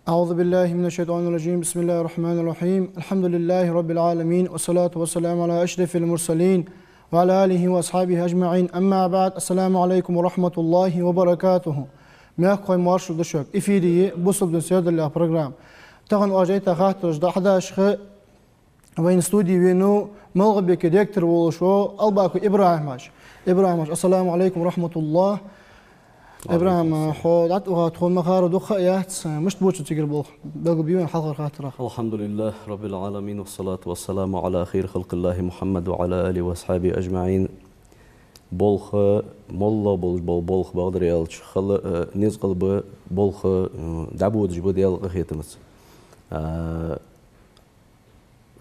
أعوذ بالله من الشيطان الرجيم بسم الله الرحمن الرحيم الحمد لله رب العالمين والصلاة والسلام على أشرف المرسلين وعلى آله وأصحابه أجمعين أما بعد السلام عليكم ورحمة الله وبركاته مياكوي مارشو دشوك إفيدي بوصل دون سيادة الله برنامج تغن واجيتا خاطرش دا 11 وين استوديو وينو ملغبي كديكتر ولشو الباكو إبراهيم السلام عليكم ورحمة الله إبراهيم حولت وغاتخون مخار دوخة يات مش تبوش تيجر بلغ بيوين حلقة خاطرة الحمد لله رب العالمين والصلاة والسلام على خير خلق الله محمد وعلى آله وأصحابه أجمعين بولخ مولا بولخ بقدر يالش خل نزقل بولخ دعبود جبود يال خيتمس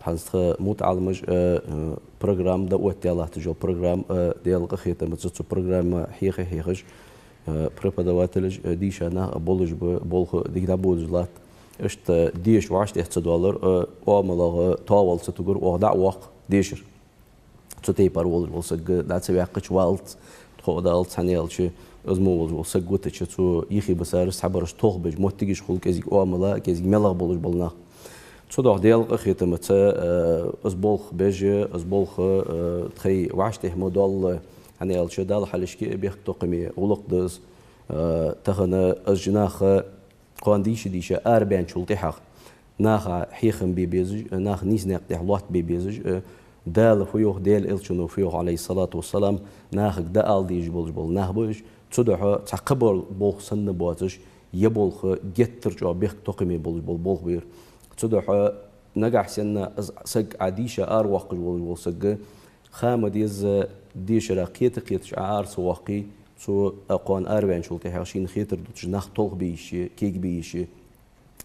حنست موت علمج برنامج دوت يالله تجو برنامج ديال خيتمس تو برنامج حيخش преподаватель дишана болуж болхо дигдабуджлат эшт диш вашт $100 омалага тавалса тугур огда вак дишер цутей пар болса датса вакыч валт тходалт санелчи өзмө болса гутечи цу ихи басар сабарш тогбеж моттигиш хул кезик омала кезик мелаг болуж болна цудох дел хитемет өз болх беже өз болх трей вашт модал أنا الشدال حلشكي بيختو قمي ولقدس تخنا الجناخ قانديش ديشة أربعين شلتي حق ناخ حيخم بيبيزج ناخ نيز نقطع لوحد بيبيزج دال فيوه دال إلشنو فيوه عليه الصلاة والسلام ناخ دال ديج بول ناخ بوش تصدق تعقبل بول سن بواتش يبولخ جتر جو بيختو قمي بول بير تصدق نجح سن سج عديشة أروق بول سج خامديز ديش راقيت شعار سواقي سو أقوان أربعين شلتي حاشين خيتر دوتش نخ طلق بيشي كيك بيشي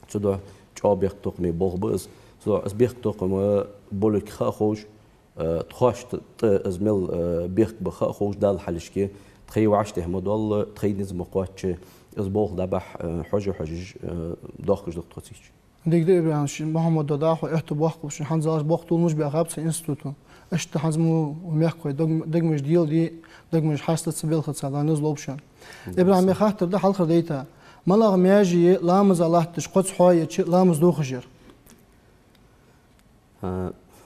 سو ده جاب يختق مي بوغ بس سو أز بيختق ما بولك خاخوش تخاش أزمل بيخت بخاخوش دال حلشكي تخي وعشته مدال تخي نزم قواتش أز بوغ دبح حجج داخل دكتورتيش ديك ده إبراهيم محمد داخل احتباق وش حنزاج بوقت مش بأغابس إنستوتو أشت حزمو وميحكوي دقمش ديال دي دقمش حاسة سبيل خد سعدان نزل أوبشن إبراهيم يخاطر ده حلقة ديتا ملاغ مياجي لامز الله تشقط حوايا لامز دوخجر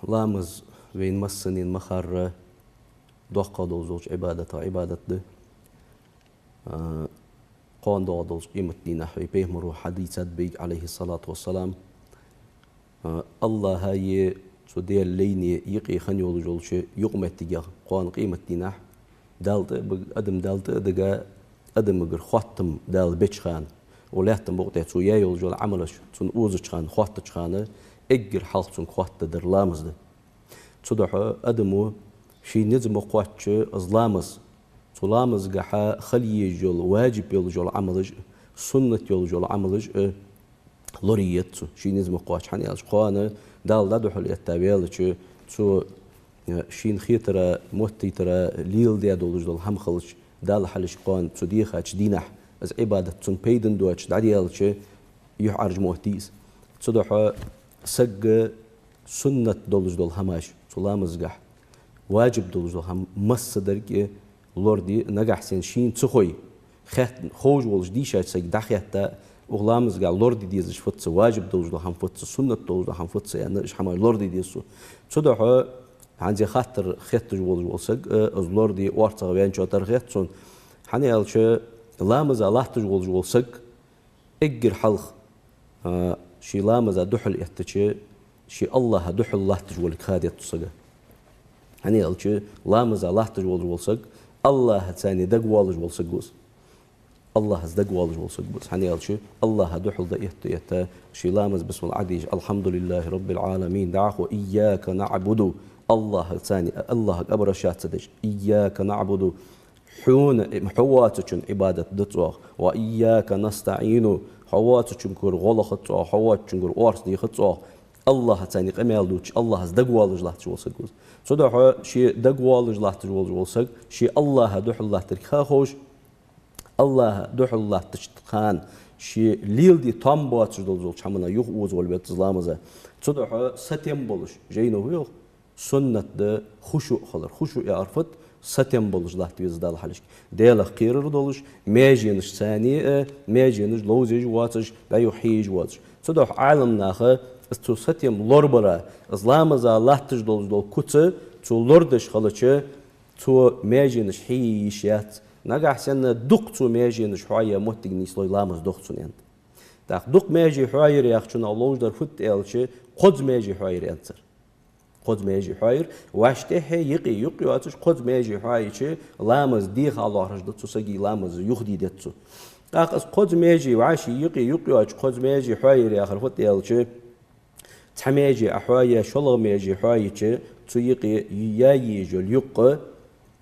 لامز وين مسنين مخار دوقة دوزوج عبادة ده قان دوزوج قيمة دينا حوي بيهمرو حديثات بيج عليه الصلاة والسلام الله هاي سو ديال ليني يقي خنيول جولش يقمت تجاه قان قيمة دينا دالت أدم دالت دقا أدم مجر خاتم دال بيتش خان ولاتم بقطع سو يايول جول عملش سون أوزش خان خاتش خانه إجر حلق سون خات در لامز ده صدق أدمو شي نزم قواتش أزلامز سو لامز جحا خلي جول واجب يول جول عملش سنة يول جول عملش لوريت شي نزم قواتش حني أش قانه دال دادو حل التابعيل شو شين خيترا موتي ترى ليل دي دولج دول هم خلش دال حلش قان صديقة دينح از عبادة تون بيدن دوتش دعيال شو يحرج موتيز صدق سج سنة دولج دول هماش سلامز جح واجب دولج دول هم مصدر كي لوردي نجح سين شين تخوي خت خوج ولج ديش سج دخيت أغلامز قال لوردي ديزش فتس واجب دولج دول هم فتس سنة دولج دول هم فتس يعني إيش حماي لوردي ديسو صدق عندي خاطر خيط جول جولسق از لوردي وارتغ بين شوتر خيطون حني الش لامز الله تجول جولسق اجر حلق شي لامز دحل احتشي شي الله دحل الله تجول خادي تصق حني الش لامز الله تجول جولسق الله ثاني دق والج جولسق الله دق والج جولسق بس حني الش الله دحل ده يت شي لامز بسم العديج الحمد لله رب العالمين دعاه واياك نعبد الله ثاني الله أبرا شاتدش إياك نعبد حون حواتكن عبادة دتوا وإياك نستعين حواتكن كور غلخت حواتكن كور أرس دي خطوا الله ثاني قميل دوش الله دقوالج لا تجوسق صدق شيء دقوالج لا تجوسق شيء الله دوح الله تركها خوش الله دوح الله تشتخان شي ليل دي تام باتش دول شامنا يوخ اوز والبيت زلامزا تدوح ستيم بولش جينو هيو سنة ده خشوع خلر خشوع يعرفت ستيم بولش لحت بيز دال حلش ديال خير دولش ماجينش ثاني ماجينش لوزيج واتش بايو حيج واتش تدوح عالم ناخه استو ستيم لوربرا زلامزا لحتش دول كوتس تو لوردش خلچه تو ماجينش حيشيات نجح سنة دقتو ماجينش حايا متجنيس لوي لامز دقتون يعني دق ماجي حاير ياخشون الله در فت الشي قد ماجي حاير ينصر قد ماجي حاير واشته يقي واتش قد ماجي حاير لامز ديخ الله رجد تسجي لامز يخدي دتسو داقس قد ماجي وعاشي يقي واتش قد ماجي حاير ياخر فت الشي تماجي أحوايا شلغ ماجي حاير تو يقي يجول يق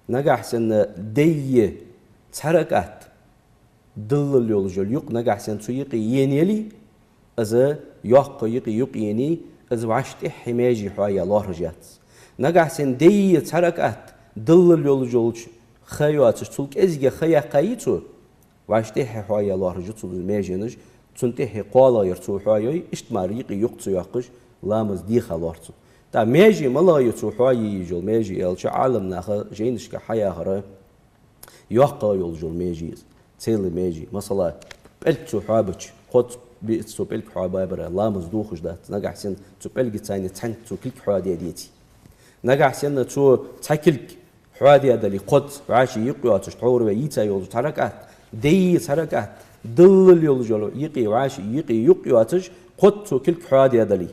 نجح سنة دي تحركات دل يولجول يق نجح سنة تو يقي ينيلي أذا يقي يني أذا وعشت حماجي حوايا الله رجعت نجح سنة دي تحركات دل يولجول خيوات تلك إزجا خيا قايتو وعشت حوايا الله رجعت الماجينج تنتهي قالا يرتو حوايا اشتمار يقي يقتو يقش لامز دي خلارتو تا ماجي ملا يتو حوايا جول ماجي الش عالم ناخ جينش كحياة هرا يحقا يولجول ماجيز تيلي ماجي مثلا بلتو حابتش قد بيتسو بلك حابا برا لامز دوخش دات نجح سن تو بلك تاني تنك تو كلك حوادي ديتي نجح سن تو تاكلك حوادي دالي قد عاشي يقيا تشتعور ويتا يولج تركات دي تركات دل يولجول يقي وعاشي يقيا تش قد تو كلك حوادي دالي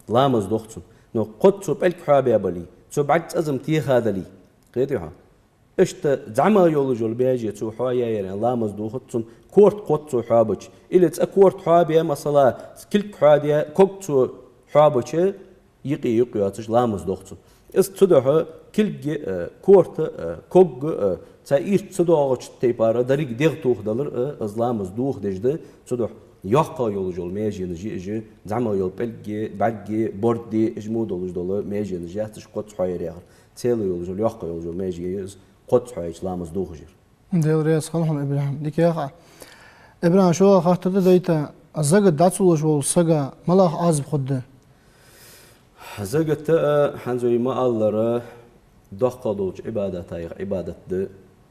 لامز دوختو نو قد تو بلك حابا بالي تو بعد ازم تيخ هذا لي قيدها اشت زعما يولجول بيجي تو حوايا يعني لامز دوختون كورت قد تو حابش إلى تأكورت حابيا مثلا كل حادية كوك تو حابش يقي أتش لامز دوختو استدعى كل كورت كوك تأيش تدعى تيبارا دريق ديغتوخ دلر أزلامز دوخ دجده تدعى يحقا يولجول ميجي نجي زعما يول بلجي بوردي اجمو دولج دولار ميجي نجي هتش قد حاير ياخر تيلو يولجول يحقا يولجول ميجي قد حاير لامز دوخجر ديل رياس خلهم إبراهيم ديك يا إبراهيم شو خاطر دايتا الزجت داتسول شو السجا ملاخ عازب خده زجت حنزوي ما الله دقلوج عبادة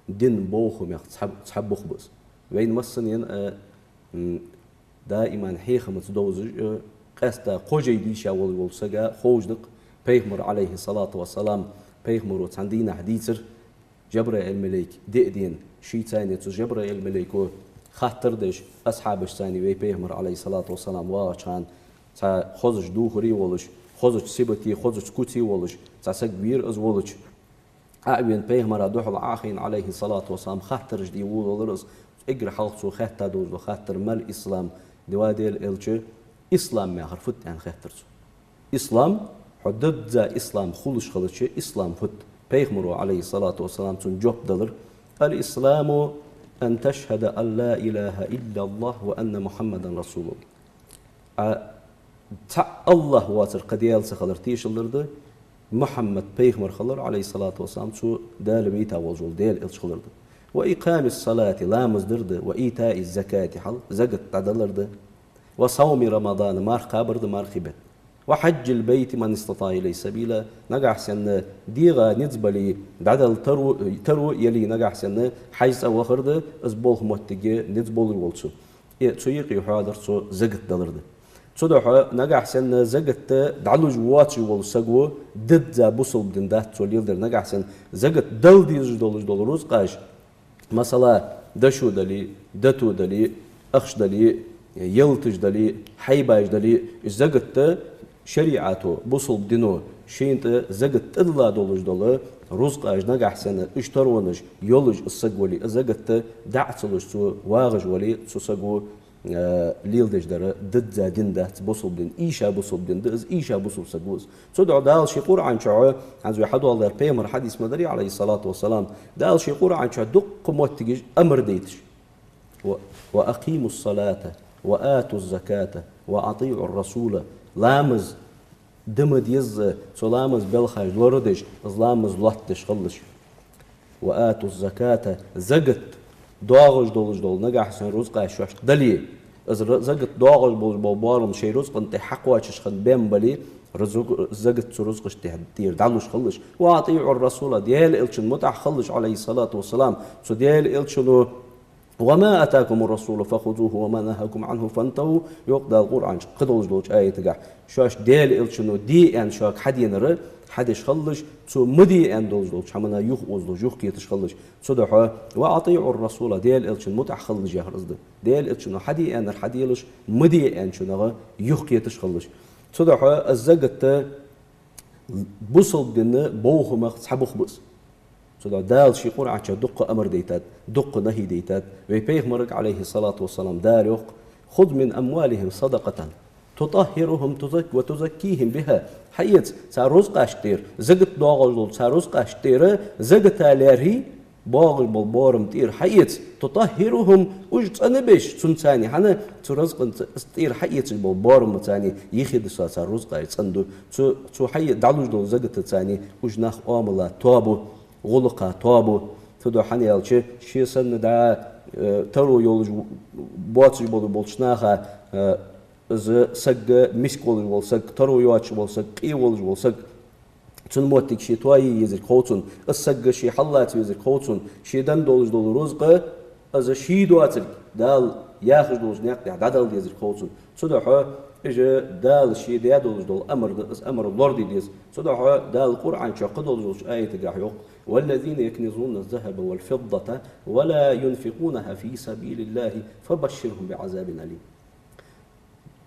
دين بوخم يخ تحب بخبز وين مسنين دائما حيخ متدوز قستا قوجي ديشا والسجا خوجدق بيغمر عليه الصلاة والسلام بيغمر وتعندينا حديثر جبرائيل الملك دين شي تاني تو جبرائيل الملك خاطر دش أصحابش ثاني وي بيغمر عليه الصلاة والسلام واشان تا خوزش دوخري ولش خوزش سيبتي خوزش كوتي ولش تا سكبير از ولش أبين بيغمر دوحل عاخين عليه الصلاة والسلام خاطرش دي ولرز اقر حلقو خاطر دوز وخاطر مال إسلام دواديل إلجي إسلام ما خرفت يعني خاطرسو إسلام حدد ذا إسلام خلش خلشي إسلام فت بيغمر عليه الصلاة والسلام تنجوب دلر الإسلام أن تشهد أن لا إله إلا الله وأن محمدا رسول الله الله واتر قديال سخلر تيش اللرد محمد بيغمر خلر عليه الصلاة والسلام شو دال بيتا والجول ديل إلش خلرد وإقام الصلاة لامز درد وإيتاء الزكاة حل زقت تعدلرد وصوم رمضان مار قابرد مار خبت وحج البيت من استطاع إليه سبيلا نجح سنة ديغا نزبلي بعدل ترو يلي نجح سنة حيث أو خرده أزبوه متجه نزبول الولشو تسويقي حاضر سو زقت دلرده تدوح نجح سنة زقت دعلو جواتي والسجو ضد ذا بوصل بدن ده توليلدر نجح سنة زقت دل ديز دول روز قاش مثلا دشو دلي دتو دلي أخش دلي يلتج دلي حيباج دلي زقت شريعته بوصل بدنو شينت زقت الله دولج دول رزق أج نجح سنة اشترونج يولج السجولي زقت دعتلج سو واغج ولي سو سجو ليلدج دره ضد زادين ده بوصل بدن إيشا بوصل بدن دز إيشا بوصل سجوز صدق دال شي قرآن شعو عن حدو الله بيمر حديث مدري عليه الصلاة والسلام دال شي قرآن شعو دق موتجج أمر ديتش وأقيموا الصلاة وآتوا الزكاة وأطيعوا الرسول لامز دمد يز سلامز بالخاج لوردش لامز لطش خلش وآتوا الزكاة زقت داغج دولج دول نجح سن رزق شوش دلي از زغت داغج بول بارم شي رزق انت حق واش خن بهم بلي رزق زغت رزق دير دالوش خلش واطيعوا الرسول ديال الشن متع خلش عليه الصلاه والسلام سو ديال الشنو وما أتاكم الرسول فخذوه وما نهاكم عنه فانتهوا يقدر القرآن قدوش دوش آية تقع شاش ديل إلشنو دي أن شاك حدينر حدش خلش تو مدي أن دوش حمنا يخ وزلو يخ كيتش خلش صدحوا وأطيعوا الرسول ديل إلشن متع خلش يا رزد ديل إلشنو حدي أن الحديلش مدي أن شنو يخ كيتش خلش صدحوا الزجت بوصل دين بوه ما صحبوخ بس سودا دال شي قرعة دق أمر ديتات دق نهي ديتات ويبيغمرك عليه الصلاة والسلام داريق خذ من أموالهم صدقة تطهرهم وتزكيهم بها حيث سارزق أشتير زقت داغل سارزق أشتير زقت لاري باغل بالبارم تير حيث تطهرهم وجت أنا بيش سنتاني حنا ترزق تير حيث بالبارم تاني يخد سارزق يتصندو تو حيث دعلوج دول زقت تاني وجناخ آملا توابو غلقة توابو تدو حنيالشي شي سن دا ترو يولج بواتش بولشناها ز سق مسكول والسق ترو يواتش والسق قي ولج والسق تنموتك شي تواي يزر خوتون السق شي حلات يزر خوتون شي دن دولج دول رزق از شي دواتر دال ياخذ دولج نقد عدل يزر خوتون تدو إجا دال شي ديا دولج دول أمر لوردي ديز تدو دال القرآن شاق دولج آية تقاحيوق والذين يكنزون الذهب والفضة ولا ينفقونها في سبيل الله فبشرهم بعذاب أليم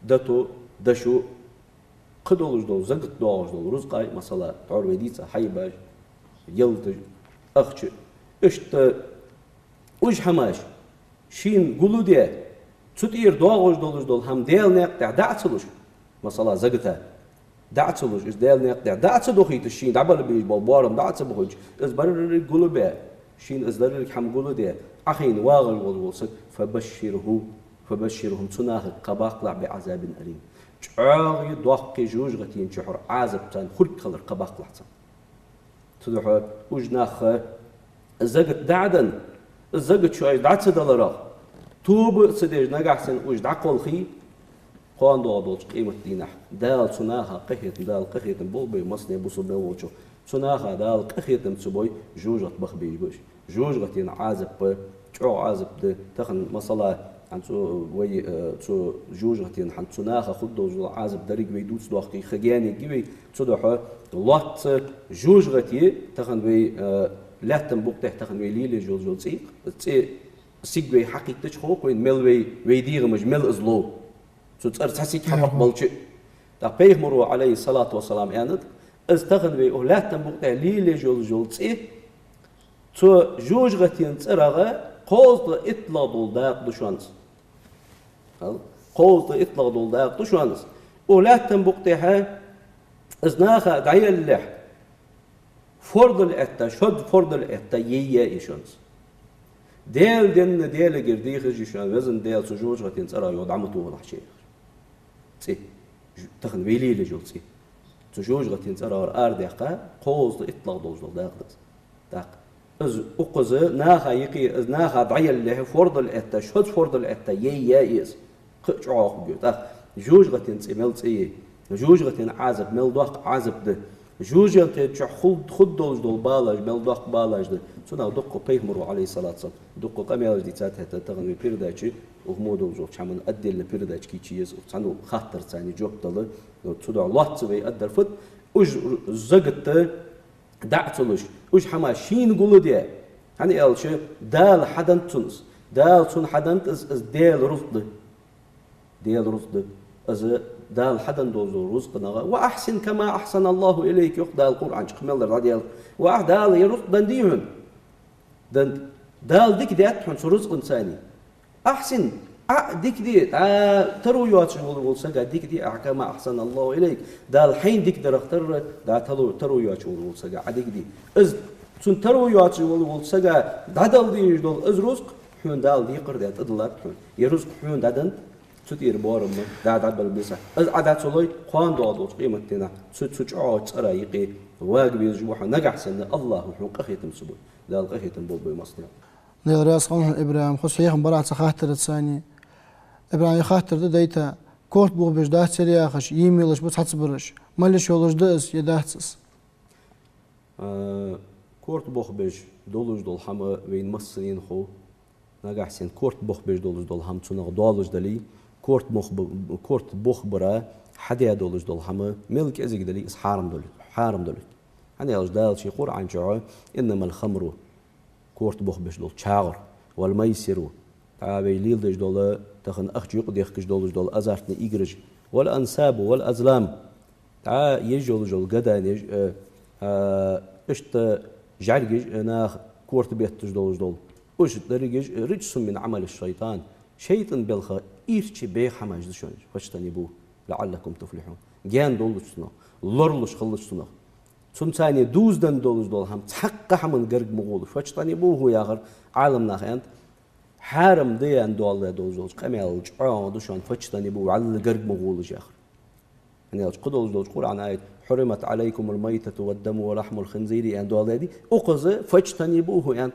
دتو دشو قدولج دول زقت دولج دول رزقاي مثلا تعرف ديتا حيباج يلتج أخش اشت وش حماش شين قولوا دي تطير دولج دول هم ديل نقطع دعتلوش مثلا زقتها دعتلوش إز ديل نقطع دعت دوخيت الشين دعبل بيج بالبارم دعت بخوج إز برر قولوا بيه شين إز درر حم قولوا دي أخين واغل والوسط فبشرهم تناه قباقلع بعذاب أليم جعاغي دوخي جوج غتين شحر عذاب تان خلق خلر قباقلع تان تدوح وجناخ الزقت دعدن الزقت شوي دعت دلرا توب سديج نجحسن وج دعقل خي قان دوغدوش قيمة دينح دال تناها قهيت دال قهيت بولبي مصني بوصل بوچو تناها دال قهيت تسبوي جوجت بخبيج بوش جوجتين عازب چو عازب ده تخن مصلا عن تو وي تو جوجتين عن تناها خدو عازب دريق ويدوس دوخي خجاني جوي تدوح لات جوجتي تخن وي لا تنبوق تخن وي ليلي جوجو تي سيغوي حقيقتش خوك وين ملوي ويدير مجمل ازلو تحسيك حق بالشيء تبيغمروا عليه الصلاة والسلام يعني استغن بي أولاد تنبوق ليلي جول تسيه تو جوج غتين تسرغة قوز إطلاع دول داق دشوانس قوز إطلاع دول داق دشوانس أولاد تنبوق تها ازناخا دعي اللح فرد الأتا شد فرد الأتا ييا إيشونس ديل دين ديل جرديخ جيشان وزن ديل سجوج غتين تسرغة يودعمتوه نحشيخ تي تخن ويلي لجول تي تجوج غتين ترى أردقة قوز إطلاق دوز داق از أقز ناخا يقي از ناخا ضعي اللي فرض الأتا شد فرض الأتا يس قطعوق بيوت جوج غتين تي مل تي جوج غتين عازب مل دوق عازب ده جوج غتين خد دوز دول بالاج مل دوق بالاج ده سنا دقو بيغمروا عليه الصلاة والسلام دقو قمياج دي تات حتى تغني بيرداچي ومودو زوج شامن أدل بيرداچ كي چيز وصانو خاطر ثاني جوب دل تدع لات وي أدر فت وج زغت دعتلوش وج حما شين قولو دي يعني قال شي دال حدن تونس دال تون حدن از ديل رفض از دال حدن دوزو رزقنا وأحسن كما أحسن الله إليك يقدى القرآن شقمل الراديال وأحدال يرزق دنديهم دال ديك دي أتحن رزق إنساني أحسن ديك دي ترو يواتش والسجا ديك دي كما أحسن الله إليك دال حين ديك درختر دا ترو يواتش والسجا ديك دي إز تون ترو يواتش والسجا دال دي يجدول إز رزق حون دال دي قردي تدلات حون يرزق حون دادن تدير بارم داد بالبسة از عادات صلي قان دادوش قيمتنا تشعر ترايقي واجب يجوح نجح سنة الله حق أخيتم سبوي لا الأخيتم بول بمصنع نيل رياس قانون إبراهيم خص يخم برات سخاطر الثانية إبراهيم خاطر ده ديتا كورت بوغ بيش دات سرياخش يميلش بس حتسبرش مالش يولش داس يداتس كورت بوغ بيش دولش دول حما وين مصرين خو نجح سين كورت بوغ بيش دولش دول هم تناغ دولش دلي كورت بوغ برا حدا دولش دول حما ملك ازيك دلي اس حارم دول أنا يلش دال شي قرآن جوا إنما الخمر كورت بوغ بيش دول شاغر والميسر تعابي ليل دش دول تخن أخجيق ديخكش دولش دول أزارتني إيجرج والأنساب والأزلام تع يجول جول قدا نيج اشت جعرجج أنا كورت بيتش دول وش درجج رجس من عمل الشيطان شيطان بالخ إيرتش بيخ حماج دشون فاشتني بو لعلكم تفلحون جان دولشنا لرلش خلصنا سنتاني دوزدن دولش دول هم تحقق حمن قرق مغول فاشتني بو هو ياخر عالمنا خيانت حارم ديان دول دولش قمال جعان دشون فاشتني بو على قرق مغول ياخر يعني قدول دولش قرآن آية حرمت عليكم الميتة والدم ولحم الخنزير يعني دول دي أقصى فاشتني بو هو يعني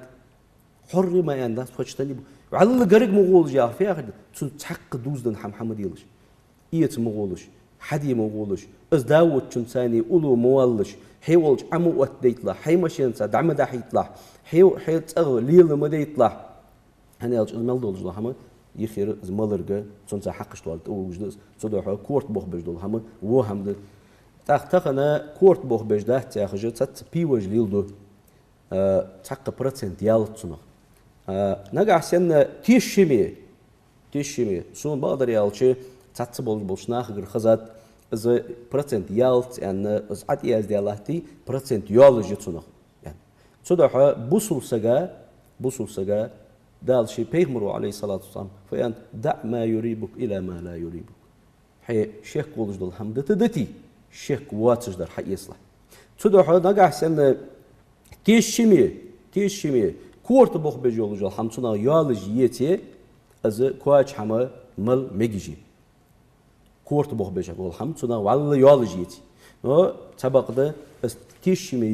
حرم يعني ده فاشتني بو على قرق مغول ياخر في آخر تحقق دوزدن حمد يلش إيت مغولش حدي مغولش از داوت تنساني أولو موالش حيولج عمو وتديتلا حي مشينسا دعم دا حيطلع حي تأغ ليل ما ديطلع هني يلج المال دولج دول هما يخير زمالرجا تنسا حقش دولت وجدس صدق كورت بوخ بيج دول هما وهم ده تاختنا كورت بوخ بيج ده تاخج تات بيوج ليل دو تحقق برسنت يالتسنا نجح سن تيشمي سون بقدر يالشي تاتبول بولشناخ غير خزات از برسنت يالت ان از عتياز ديالاتي برسنت يولج يتسنا يعني صدق بوصل سجا دال شي بيغمرو عليه الصلاة والسلام فيان دع ما يريبك إلى ما لا يريبك حي شيخ قولج دول حمد تدتي شيخ واتش در حي يصلح صدق نجح سن تيشمي كورت بوخ بجولج الحمد سنا يولج يتي از كواج حما مل ميجي كورت بوخ بيجا بول حمد سنا والله يولج يتي نو سبقده تيشمي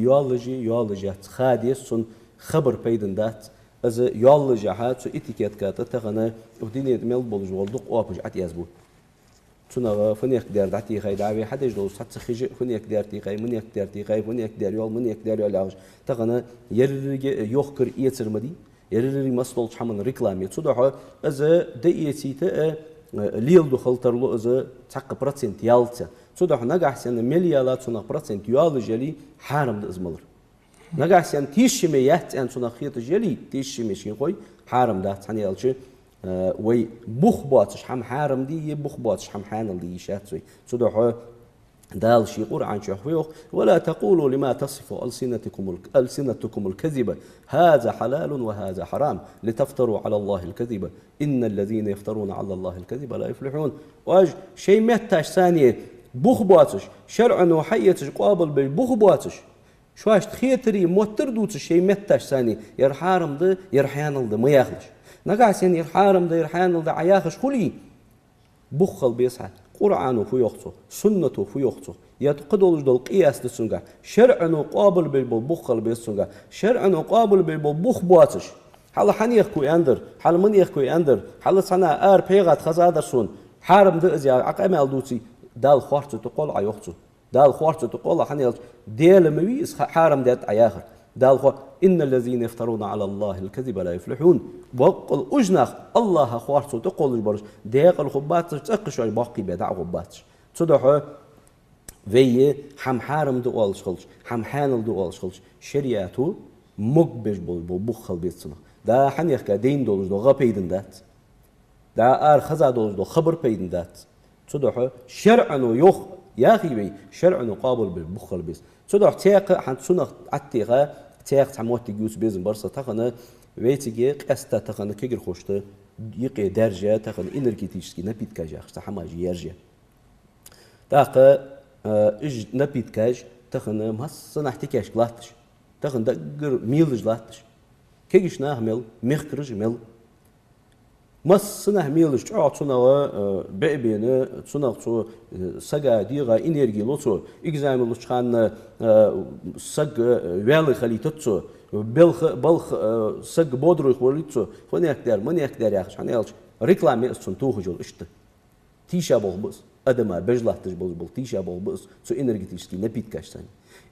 يولج خادي سن خبر بيدن دات از يولج هات سو اتيكيت كاتا تغنا وديني ميل بولج ولدق اوبج عتياز بو سنا فنيك دار دعتي خاي دعوي حدا يجلو حتى خيج فنيك دارتي خاي منيك دارتي خاي فنيك دار يول منيك دار يول عاوج تغنا يرجي يوخر يتر مدي يرجي مسطول حمن ريكلامي تصدح از ديتي تا ليل دخل ترلو از تحق برسنت يالتا تصدح نجح سن مليالات سنا برسنت يولج لي حارم ازملر نجح سن تيشمي يات ان سنا خيط جلي تيشمي شي خوي حارم ده ثاني يالشي وي بوخ باتش حم حارم دي بوخ باتش حم حانل دي شاتوي صدح دال شي قرآن شحويخ ولا تقولوا لما تصف ألسنتكم الكذبة هذا حلال وهذا حرام لتفتروا على الله الكذبة إن الذين يفترون على الله الكذبة لا يفلحون واج شيء متاش ثانية بوخ باتش شرعا وحيتش قابل بالبوخ باتش شواش تخيتري موتر دوتش شيء متاش ثانية يرحارم ده يرحيان ده ما ياخلش نقاسين يرحارم ده يرحيان ده عياخش خلي بخل بيسعى قرآن في يخصه سنة في يخصه يتقدر دول قياس تسنجا شرع مقابل بالبخل بيسنجا شرع مقابل بالبخ باتش حالا حنيخ كوي أندر حالا من يخكوي أندر حالا سنة بيغات خزادر سون حارم ده إزيا عقامل دوتي دال خوارت تقول عيوخصه دال خوارت تقول حنيخ ديال مويس حارم دات عياخر دال خو إن الذين يفترون على الله الكذب لا يفلحون وقل أجنخ الله خوارت تقول البرش ديق الخبات تقش باقي بدع خبات صدق في حارم دو ألشخلش حانل دو ألشخلش شريعته مقبج بخل بيتنا دا حنيخ كدين دولش دو غبيدن دات دا خزا دولش دو خبر بيدن دات صدق شرعا يخ يا أخي بي شرعا قابل بالبخل بيس صدق تيق حن سنة عتيقة تيق تعموت تجوز بيزن برصة تخنا ويتيجي قستا تخنا كيجر خوشته يقي درجة تخنا إنرجيتيشكي نبيت كاجا خشتا حماجي يرجع تاق إج نبيت كاج تخنا مهصنا احتكاش قلاتش تخنا دقر ميلج لاتش كيجش ناهمل مخرج مل مصنع ميلش تعال صنوا بعبينه صنع صو سجا ديغا إنرجي لوتو إجزام لوش خان سج ويل خلي تتصو بلخ سق بودرو خوليتسو خونيك دار منيك دار يا أخي يعني يالش ريكلامي أصلا توخجول إشته تيشا بول بس أدمى بجلاتش بول تيشا بول بس سو إنرجيتيشكي نبيت كاشتاني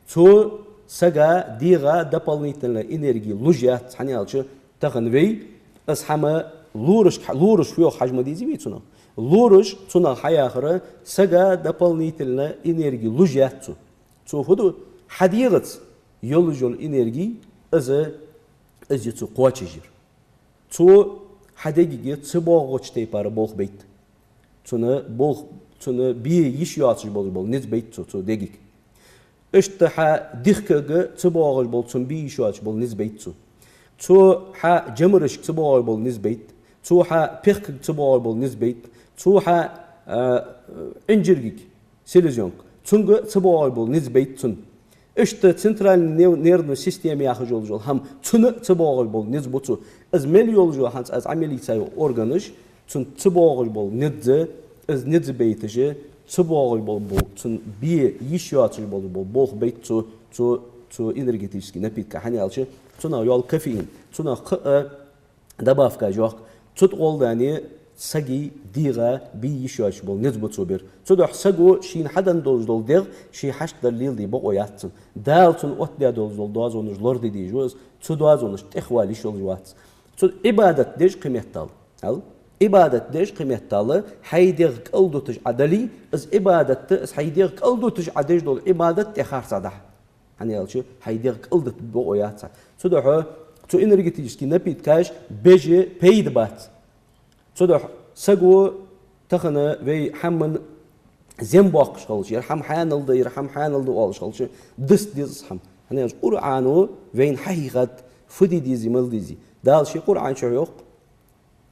سو سجا ديغا دبلنيتن إنرجي لوجيات يعني يالش تخنوي أصحما لورش فيو حجم ديزي بيتسونا لورش تسونا حياخرة سجا دبلنيتن إنرجي لوجيات سو هدو حديغت يولجول إنرجي أز يتسو قواتشجير تو حديجي تسبوغوش تيبار بوخ بيت تسونا بي يشياتش بول نز بيت تو ديجيك اشتحا ديخكا تسبوغوش بول تسون بي يشياتش بول نز بيت تو حا جمرش تسبوغوش بول نز بيت تو حا بيخك تسبوغوش بول نز بيت تو حا انجرجيك سيليزيونك تسونغ تسبوغوش بول نز بيت تسون إشت سنترال نيرفو سيستم ياخذ جول هم تون تباغل بول نزبطو از مليول جول هانس از عملي تايو أورجانش تون تباغل بول ندز از ندز بيتجه تباغل بول تون بي يشياتش بول بوخ بيت تو إنرجيتيسكي نبيت كحني على شيء تونا يال كافيين تونا دباف كاجوك تود أول داني سجي ديغا بي يشوش بول نزبط بير تدح سجو شين حدن دول ديغ شي حشت دليل دي بقوا ياتن دالتن أوت بيا دول دوازونش لورد دي جوز تدوازونش تخوالي شول جوات تد إبادة ديج قيمة تال هل إبادة ديج قيمة تال حيديغ كالدوتش عدلي از إبادة از حيديغ كالدوتش عديج دول إبادة تخار صدح يعني يالشي حيديغ كالدوت بقوا ياتن تدح تو إنرجيتيسكي نبيت كاش بيجي بيد بات صدق سجوا تخنا في حمن زنباق شالش يرحم حانل ده يرحم حانل ده أول شالش ديز حم هني القرآن وين حقيقة فدي ديزي مل ديزي دال شيء قرآن شيوخ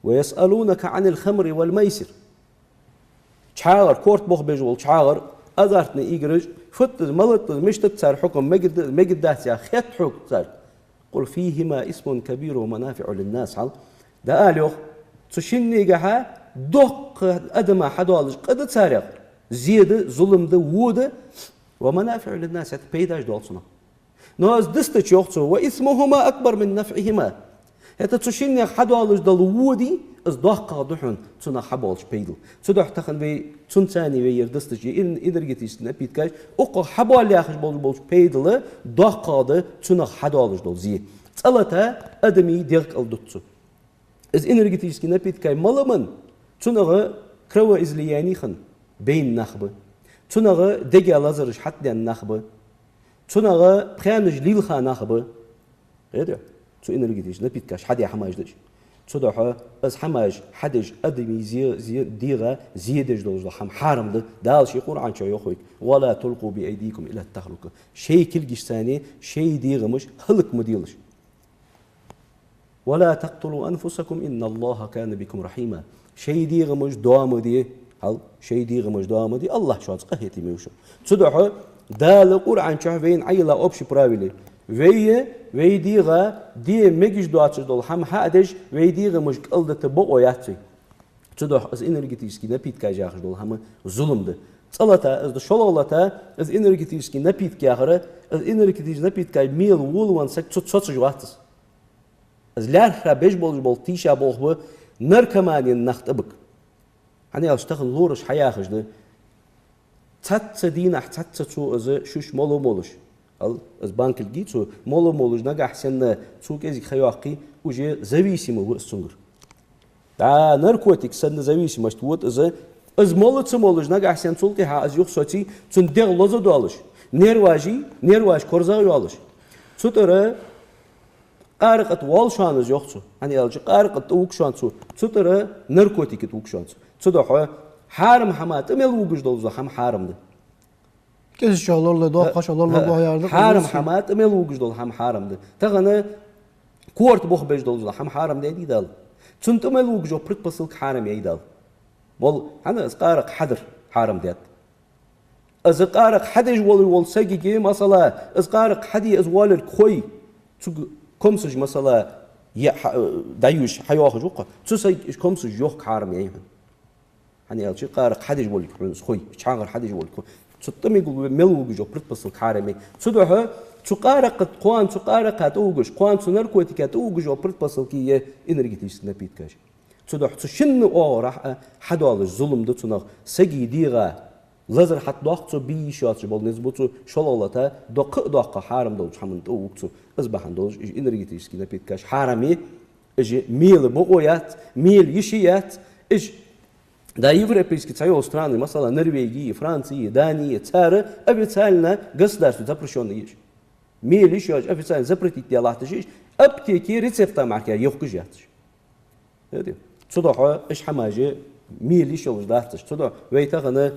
ويسألونك عن الخمر والميسر شعار كورت بخ بجول شعار أذرتني إيجرج فت ملت مش تتصار حكم مجد داسيا خيط حكم صار قل فيهما اسم كبير ومنافع للناس هل ده قال تشيني جها دق أدمى حدوالج قد تسارق زيادة ظلم ده وده ومنافع للناس هتبيداش دولسنا ناس دستش يخصو واسمهما أكبر من نفعهما هتا تشيني حدوالج دل ودي از دق دحون تنا حبالش بيدل تدح تخن في تنتاني في يردستش إن إدرجتيش نبيت كاش أقا حبال ياخش بالش بيدل دق ده تنا حدوالج دل زي تلتا أدمي ديرك الدتسو از إنرجيتيسكي نبيت كاي ملمن تنغى كروا إزلياني خن بين نخبة تنغى دجى لازرش حتى النخبة تنغى بخانج ليلخا نخبة غير تو إنرجيتيس نبيت كاش حد يحماج دش تدحى از حماج حدش أدمي زي ديغا زيدش دوز حم حارم ده دال شي قرآن شو يخويك ولا تلقوا بأيديكم إلى التهلكة شيء كل جستاني شيء ديغا مش هلك مديلش ولا تقتلوا أنفسكم إن الله كان بكم رحيما شيء دي غمج دوام دي هل شيء دي غمج دوام دي الله شو قهتي ميوشو تصدق دال القرآن شافين عيلا أوبش براويلي وي دي غا دي ميجش دواتش دول هم حادش وي دي غمج قلدة تبقوا ياتي تصدق از إنرجيتيسكي نبيت كاجاخ دول هم ظلم ده صلاتا از شلولتا از إنرجيتيسكي نبيت كاخره از إنرجيتيس نبيت كاي ميل وولوان سك تصوت جواتس از لارخا بيج بول تيشا بول نركماني النخت أبك أنا أشتغل لورش حياخش ده تات دينا تات شو از شوش مولو مولش از بانك الجيت شو مولو مولش نجح سنة شو كذي خياقي وجه زويسي مو السنجر دا نركوتيك سنة زويسي مش توت از مولت مولش نجح سنة سلطي ها از يخ صوتي تندق لازم دوالش نيرواج كورزا يوالش شو ترى قارقة والشانز يخصو يعني الجي قارقة وكشانسو ترى نركوتيك وكشانسو تدحى حارم حمات امل وجج دولزا هم حارم ده كيف إن شاء الله ده قاش الله ده يارد حارم حمات امل وجج دول هم حارم ده تغنى كورت بوخ بيج دولزا هم حارم ده دال تنت امل وججو بريت بسلك حارم يدال مول انا قارق حدر حارم ديت از قارق حدج ول سجي مثلا از قارق حدي از ول الكوي كمسج مثلا دايوش حيواخ جوقه تسي كمسج يوخ حارم يعيهم يعني الشيء قارق حدج ولك خوي شاغر حدج ولك تطمي يقول ملو جو بريت بس الحارمي تدوها цукаракат қуан цукаракат угуш қуан цу наркотикат угуш опрт посылки энергетический напиткаш цудах цушин орах хадалж зулумды цунах сагидига лазер хат доқцу бишат бол незбуцу шололата доқа харамдол хамын угцу азбахандол энергетический напиткаш харами إج ميل بقويات ميل يشيات إج دا европейские союз страны مثلا Норвегии, Франции, Дании, ЦАРы официально государство запрещенное есть. Мийл еще официально запретить делать есть. Аптеки рецепта марки يخرجات. هذي. صدق إيش حماجة ميل еще وش دارتش. صدق ويتغنى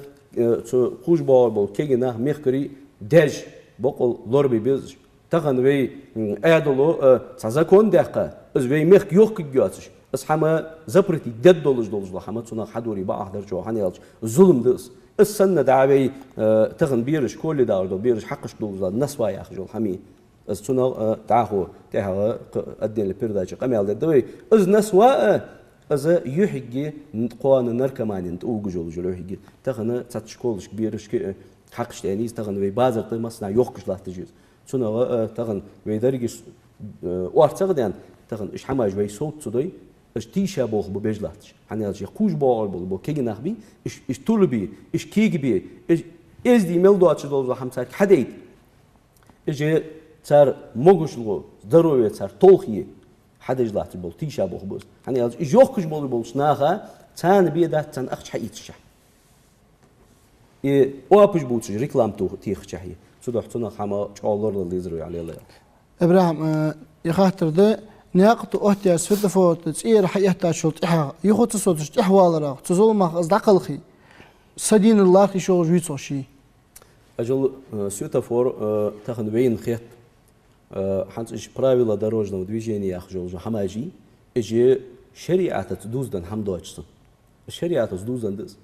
خوش بال كيجنا مخكري دج بقول لوربي بيز تغنى وي أدلو تزاكون دقة. إز وي مخ يخرجاتش. إز حما زبرتي دد دولج حما تصنع حدوري بقى أحضر جو حنيالش ظلم دس السنة دعوي تغن بيرش كل دار دول بيرش حقش دولج الناس وايا أخجول حمي إز تصنع تعهو تها أدين لبيرداج قميل دوي إز ناس وا إز يحجي قوان نركمانين توججول جلو يحجي تغن تاتشكولش بيرش حقش تانيز تغن وي بازر تمسنا يوقش لاستجيز تصنع تغن وي درجش وارتقدين تغن إيش حماج وي صوت صدي إيش تيشا بوخ ببجلاتش حنيالش يخوش بوال بو كيجي نخبي إيش طلبي إيش كيجي بي إيش دي ملدواتش دول حمسات حديد إيش صار موجشلو ضروري صار طولخي حدجلاتش بول تيشا بوخ بس حنيالش إيش يخوش بول شناخا تان بيدات تان أخش حيتش وابش بوتش ريكلام تو تيخ شهي صدق تنا حما شالور الليزرو عليه الله إبراهيم يخاطر ده ناقط أهتي سفدفوت تصير حياة شرط إحها يخوت صوت إحوالرا تزول ما أصدقلخي سدين الله في شو جويت شيء أجل سفدفور تاخن بين خيط حنت إيش правила дорожного движения أخجل جو حماجي إيش شريعة تدوزدن حمدوتشن الشريعة تدوزدن دس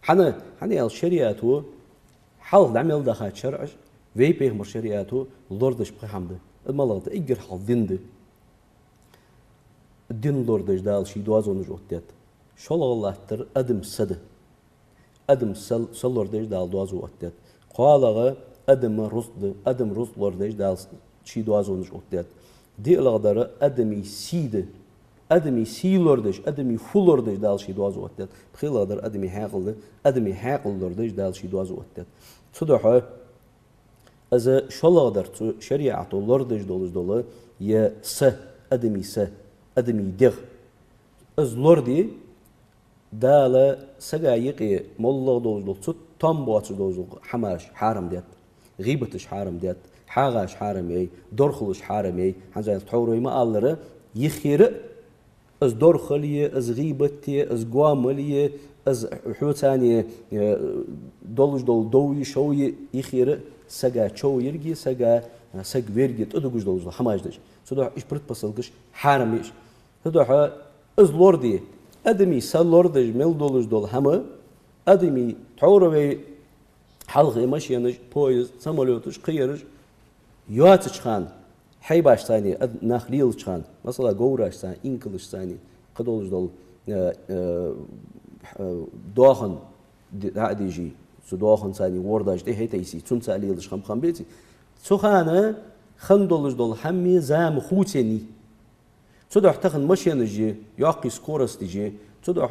حنا الشريعة هو حال دعمل دخل شرع في بيغمر شريعة هو لوردش بحمد الملغة إيجر حال دند الدين لوردش دال شي دوازون جوتيت شال الله تر أدم سد أدم سل لوردش دال دوازو وتيت قالغة أدم رز لوردش دال شي دوازون جوتيت دي الغدار أدمي سي لوردش أدمي فول لوردش دال شي دوازو وتيت بخيل غدار أدمي حاقل لوردش دال شي دوازو وتيت صدقه از شلادر تو شریعت و لردش دولش یه ادمی دیغ از لردی داله سجایقی مالله دولش تو تام باعث دولش حماش حرام دیت غیبتش حرام دیت حاغش حرامي دورخلش حرامي هنزل تحوروي ما الله يخير از دورخليه از غيبتي از قوامليه از حوتاني دولش دوي شوي يخير سجا شو يرجي سج ويرجي تدوجش دولش حماجدش صدق إيش برد بسلقش حراميش صدق از لوردي أدمي سال لوردش مل دولش دول هما أدمي تحوروي حلقة ماشينش بويز سمالوتش قيرش ياتش خان حيباش ثاني نخليلش خان مثلا جوراش ثاني إنكلش ثاني قدولش دول داخن ديجي سو داخن ثاني ورداش ده هي تيسي ثم ساليلش خم بيتي سو خانه خندولش دول همي زام خوتني سو ده تخن ماشينجي ياقي سكورس ديجي سو ده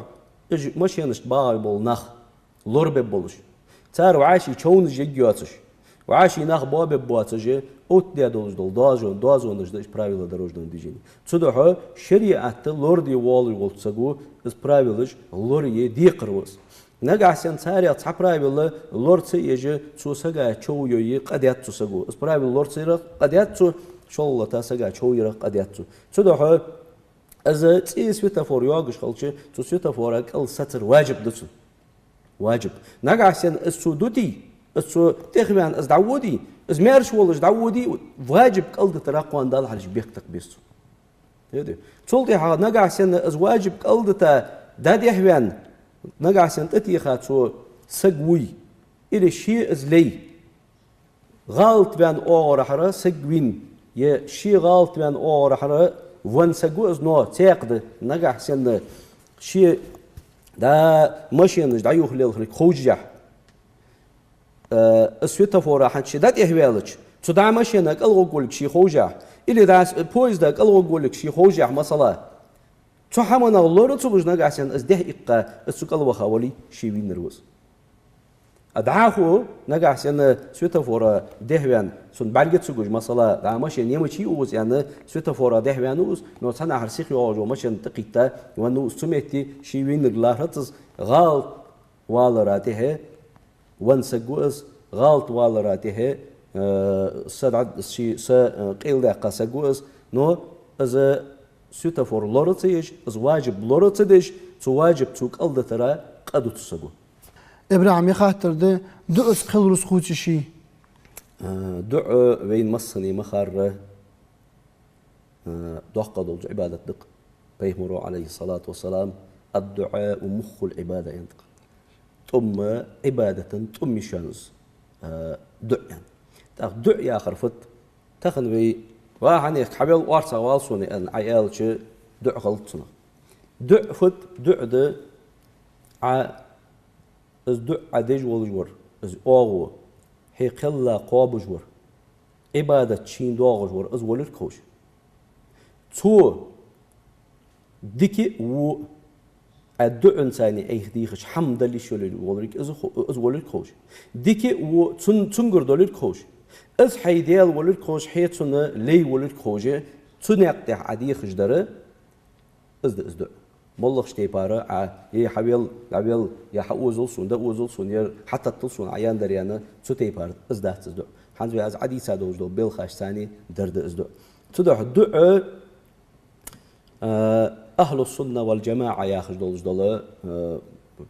ماشينش باي بول نخ لورب بولش تار وعاشي چون جيجياتش وعاشي نخ باب بواتجي от dia дол дозон ждать правила дорожного движения. Цудоха шариат лорди вол волцагу из правил лорие дикрвос. Нагасен царя ца правила лорцы еже цусага чоуёи qadiyat цусагу. Из правил лорцыра qadiyat цу шоллата сага чоуйра qadiyat цу. Цудоха از سويتافور ياغش خلچه تو سويتافور اقل سطر واجب دسو. واجب. نگاسن السودودي السو تخبان از دعودي از مارش ولش دعودي واجب قلد تراقوان دال حرج بيختك بيسو هدي تولتي ها نغاسن از واجب قلد تا داد يحوان نغاسن تتي خاتو سغوي الى شي از لي غلط بان اور حرا سغوين يا شي غلط بان اور حرا وان سغو از نو تيقد نغاسن شي دا ماشين دايو خليل خوجح السويتافور حن شدات إهوالش ماشينك الغولك شي خوجة إلي داس بويزدك الغولك شي خوجة مثلا حمنا الله تبجنا قاسين أزده إقا السكال وخاولي شي وين نروز أدعاه نقاسين سويتافورا دهوان سون بعدك تسوج مثلا دعماشين يمشي أوز يعني سويتافورا دهوان أوز نو سنا حرسيخ يواجه ماشين تقيتا وانو سميتي شي وين الغلارتز غال والراته وان سجوز غلط والراته سرعد شي قيل دقة سجوز نو إذا سويتافور لورتيج إذا واجب لورتيج تواجب توك ألد ترى قدو تسجو إبراهيم يخاطر ده دعس خلرس خوتشي دع بين مصني مخر دقة عبادة دق بيهمرو عليه الصلاة والسلام الدعاء مخ العبادة ينطق ثم عبادة ثم شانز دع يعني دع يا خرفت تخن بي واحد حبيل وارسا والصوني أن عيال شيء دع غلطنا دع فت دع ده از دع عدج والجور از أغو هي قلة قاب جور عبادة شين داغ جور از ولد كوش تو ديكي و الدع إنساني أي خديخش حمد اللي شو اللي ولد از ولد كوش ديكي و تنقر دولد كوش از حيديال ولد كوش حيتنا لي ولد كوجه تنقطع عديخش دره از دع مالله شتي بارا هي حبيل يا حوزل سون ده وزل سون حتى تصون عيان دريانا شتي بار از ده تزدع حنزوي از عدي سادوج دو بيل خاش ثاني درد از دع تدع دع أهل السنة والجماعة ياخذ دولج دول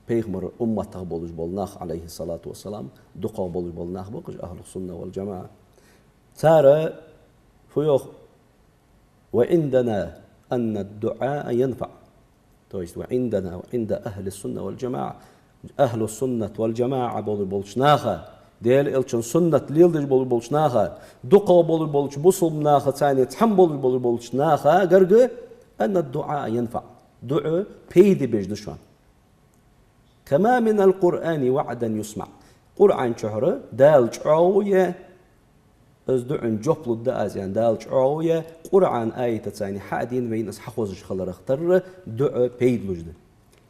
بيغمر أمته بولج بولناخ عليه الصلاة والسلام دقا بولج بولناخ بقش أهل السنة والجماعة ترى فيوخ وعندنا أن الدعاء ينفع وعندنا وعند أهل السنة والجماعة أهل السنة والجماعة بولج بولشناخا ديال إلشن سنة ليلدج بولج بولشناخا دقا بولج بولش بصلناخا ثاني تحم بولج بولشناخا قرق أن الدعاء ينفع دعاء بيدي بيجدشان كما من القرآن وعدا يسمع قرآن شهر دال شعوية أزدعن جبل الداز يعني دال شعوية قرآن آية تساني حادين بين أصحوزش خلر اختر دعاء بيد لجد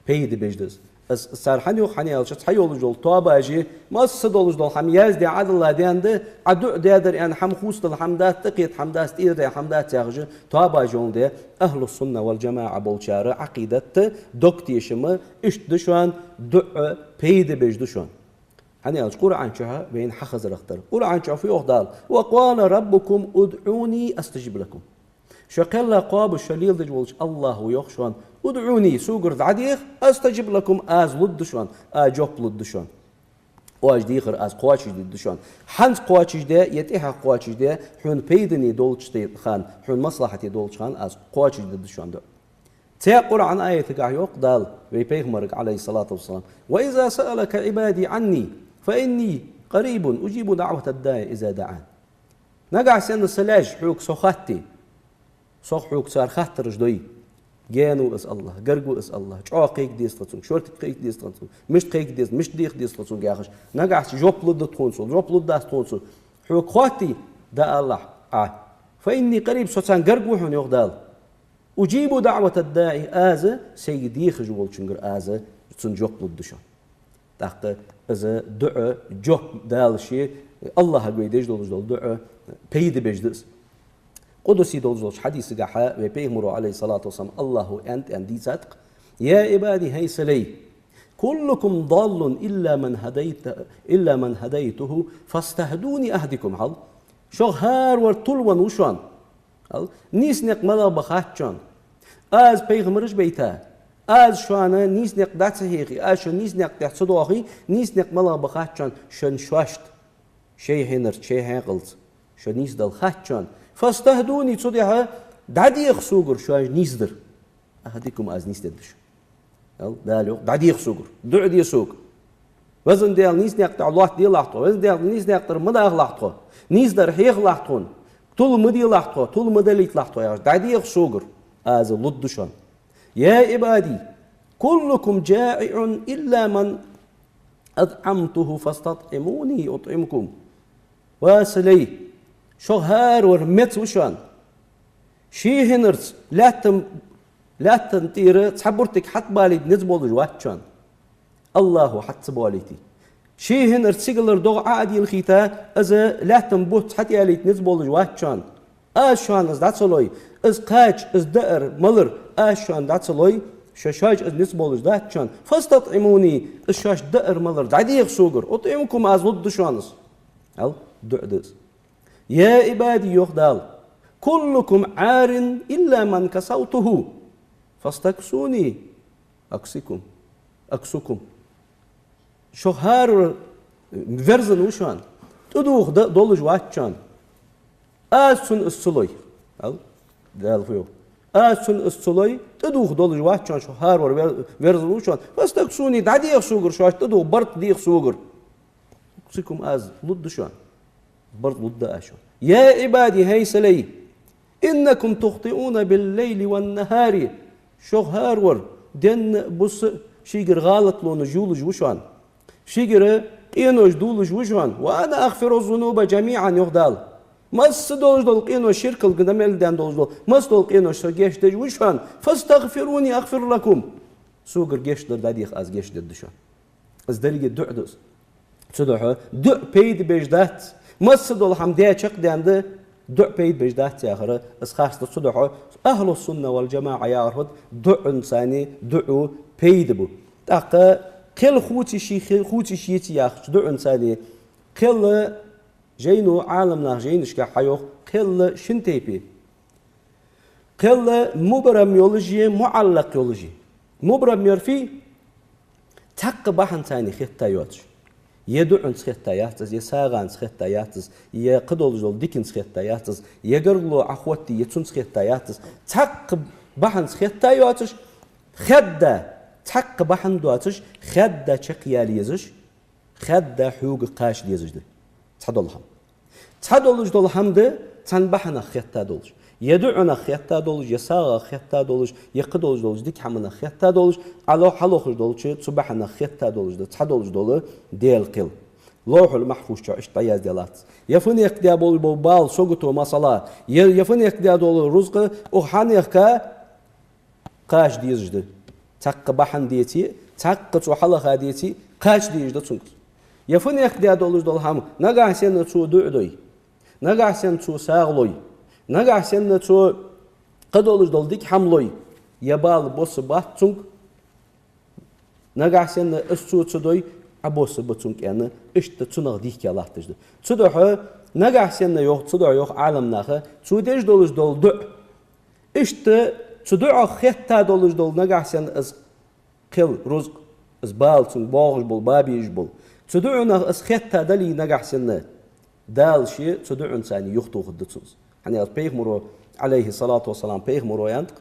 بيد بيجدز صار حنيو حنيال شت حيول جول طابا جي ما صدول جول حمياز دي عدل الله دي عنده عدو ديادر يعني حم خوست الحمدات تقيت حمدات تير حمدات ياغج طابا جول دي أهل السنة والجماعة بولشارة عقيدة دوكتي شما اشتدشوان دعاء بيد بيجدشوان حنيال قرآن شها بين حخز الاختر قرآن شها في أخدال وقال ربكم ادعوني أستجب لكم شقل قاب الشليل دجولش الله يخشون ادعوني سوقر عديخ استجب لكم از لدشون اجوب لدشون واج ديخر از قواچ ددشون حنز قواچ ده يتيها قواچ ده حون بيدني دولچ خان حون مصلحتي دولچ خان از قواچ ددشون ده تي قرآن آية تقع يقدال بيغمرك عليه الصلاة والسلام وإذا سألك عبادي عني فإني قريب أجيب دعوة الداعي إذا دعان نقع سن السلاج حوك سخاتي صحوك صار خاطر جدوي جانو اس الله قرقو اس الله شاقيك ديس تاتون شورتيك ديس تاتون مش قيك ديس مش ديخ ديس تاتون جاخش نقعش جوب لد تونسو جوب لد داس تونسو حوك خواتي دا الله فإني قريب سوتان قرقو حون يغدال أجيب دعوة الداعي آزا سيدي خجول شنقر آزا تون جوب لد دشان تحت إذا دعاء جوب دال شيء الله قويدش دول دعاء بيد بيجدس قدسي دولجوش حديث قحا وبيغمروا عليه الصلاة والسلام الله أنت أندي صدق يا عبادي هيس لي كلكم ضال إلا من هديته فاستهدوني أهدكم هل شهر ورطلون وشان هل نيسنق ملا بخاتشان از بيغمرش بيتا از شوانا نيسنق دات صحيحي از شو نيسنق دات صدوخي نيسنق ملا بخاتشان شن شوشت شي هنر شي هنقلت شو نيس دل خاتشان فاستهدوني تصديها دعدي يخسوقر شواج نيسدر أهديكم از نيسدرش دالو دعدي يخسوقر دعدي يسوق وزن ديال نيس نقطع الله ديال لحظة وزن ديال نيس نقطع مدى لحظة نيسدر هيخ لحظة طول مدي لحظة طول مدليت لحظة يا دعدي يخسوقر از لدشان يا عبادي كلكم جائع إلا من أطعمته فاستطعموني أطعمكم واسلي شو هار ورمت وشان شي هنرس لا تنتير تحبرتك حت بالي نزبول جواتشان الله حت باليتي شي هنر سيجلر دوغ عادي الخيتا إذا لا تنبوت حتى عليت نزبول جواتشان شان از داتسلوي از قاج از دأر ملر شان داتسلوي شاش از نزبول جواتشان فاستطعموني الشاش دأر ملر دعديق سوغر أطعمكم از ضد شانس هل دعدس يا عبادي يخدال كلكم عار إلا من كسوته فاستكسوني أكسكم شو هار فرزن وشان تدوخ دولج واتشان آسن السلوي دال فيو آسن السلوي تدوخ دولج واتشان شو هار فرزن وشان فاستكسوني دعديق سوغر شاش تدوخ برت ديق سوغر أكسكم ضد شان برت ضد أشان يا عبادي هاي سلي إنكم تخطئون بالليل والنهار شو هارور دن بص شيجر غلط لون جولج وشان شيجر إنوش دولج وشان وأنا أغفر الذنوب جميعا يغدال مس دولج دول إنو شرك القدمل دان دولج دول مس دول إنو شرجيش دج وشان فاستغفروني أغفر لكم سوغر جيش در داديخ أز جيش در دشان أز دليل دعدس صدقه دع بيد بجدات مس دول حمدية شق دان دع بيد بجدات يا آخر أسخاص تصدقه أهل السنة والجماعة يعرفت دع إنساني دعو بيد بو تاق كل خوتي شيتي يا أخ دع إنساني كل جينو عالمنا جينش كحيوخ كل شنتيبي كل مبرم يولوجي معلق يولوجي مبرم يرفي تاق بحن ثاني خطة يوتش يدعون سخطاياتز يساغان سخطاياتز يقدول جول ديكن سخطاياتز يقرلو أخوتي يتون سخطاياتز تحق بحن سخطاياتش خدة تحق بحن دواتش خدة شقياليزش خدة حوق قاش ديزش ده تحدول جدول حمد تن بحن خطة دولج يدعون خطة دولج يساغ خطة دولج يقدول جدول ديك حمنا خطة دولج على حلوخ دولج تبحنا خطة دولج ده تحدول جدول ديال قل لوح المحفوظ تعيش طياز ديالات يفن يقدي بول بال سوقتو مصلا يفن يقدي دول رزق وحن يحكا قاش ديزج ده تق بحن ديتي تق تو حلقة ديتي قاش ديزج ده تنك يفن يقدي دول هم نقع سن تو دعدوي نقع سن تو ساغلوي نقع سن تو قدولج دول ديك حملوي يبال بوس باتونك نقع سن استو تدوي عبوس باتونك يعني اشت تنغ ديك الله تجد تدوح نقع سن يوخ تدوح يوخ عالم ناخه توديج دولج دول دع اشت تدوع خطة دولج دول نقع سن از قل رزق از بالتون باغج بول بابيج بول تدوعنا از خطة دلي نقع سن دال شيء تدوع إنسان يخطو خدتوز يعني البيغمرو عليه الصلاة والسلام بيغمرو ينطق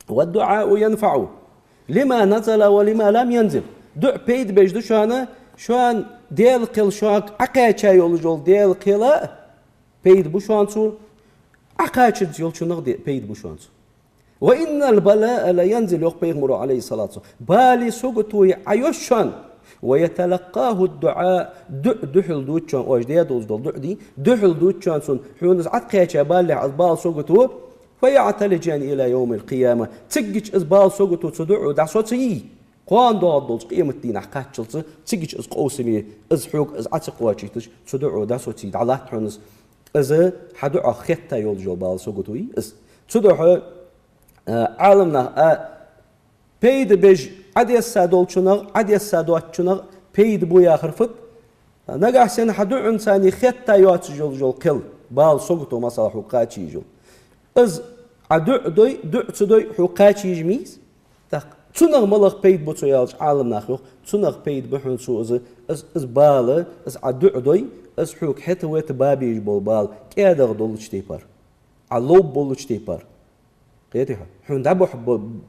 والدعاء ينفعه لما نزل ولما لم ينزل دع بيد بيج دشانه شوان ديال قل شوك عقاچا يولجول ديال قلا بيد بوشانسو عقاچ يولچونغ بيد بوشانسو وإن البلاء لا ينزل يوق بيغمرو عليه الصلاة والسلام بالي سوقتو عيوشان ويتلقاه الدعاء دحل دوتشان واجديا دوزدل دعدي دحل دوتشان سن حونز عقيتشا بالي عزبال سوقتو فيعتلجان إلى يوم القيامة تجيش أزبال سوقتو تدعو دعسوتي قوان دوادلج قيمة دين عقاتشلت تجيش أز قوسمي أز حوق أز عتق واجيتش تدعو دعسوتي دعلات حونز أز حدعو خطة يولجو بال سوقتوي أز تدعو عالمنا بيد بيج عدي السادول شنغ عدي السادوات شنغ بيد بويا خرفت نجح سن حدو إنساني خطة يواتجول جول كل بال سوقتو مثلا حقاتي جول از عدو دوي دو تدوي حقاتي جميز تق تنغ ملق بيد بوتو يالج عالم ناخو تنغ بيد بحون سو از بال از عدو دوي از حق حتى ويت بابي جبول بال كادر دولش تيبر علوب بولش تيبر قيتي حون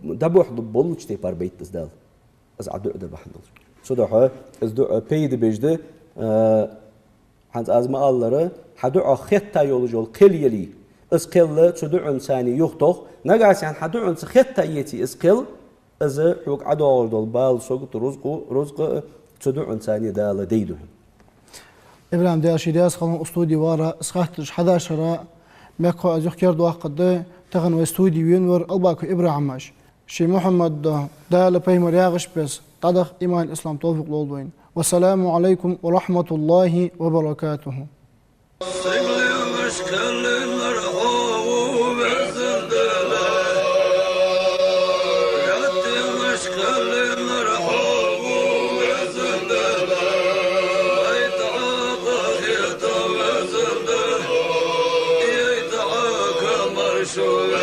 دبوح بولش تيبر بيت تزدال از عدو در بحندل صدقه از دو بيد بيجده حنت از ما الله حدو خطة يولجول قليلي از قل صدو إنساني يخطخ نجاس عن حدو إنس خطة يتي از قل از حق عدو دول بال سوق رزق صدو إنساني دال ديدهم إبراهيم داشيداس خلون أستودي وارا إسخاتش 11 مكو أزوخ كيردو أقد تغن واستودي وينور ألباكو إبراهيم ماش شي محمد دال بيمر ياغش بس تدخ إيمان الإسلام توفيق لولوين والسلام عليكم ورحمة الله وبركاته. Sure.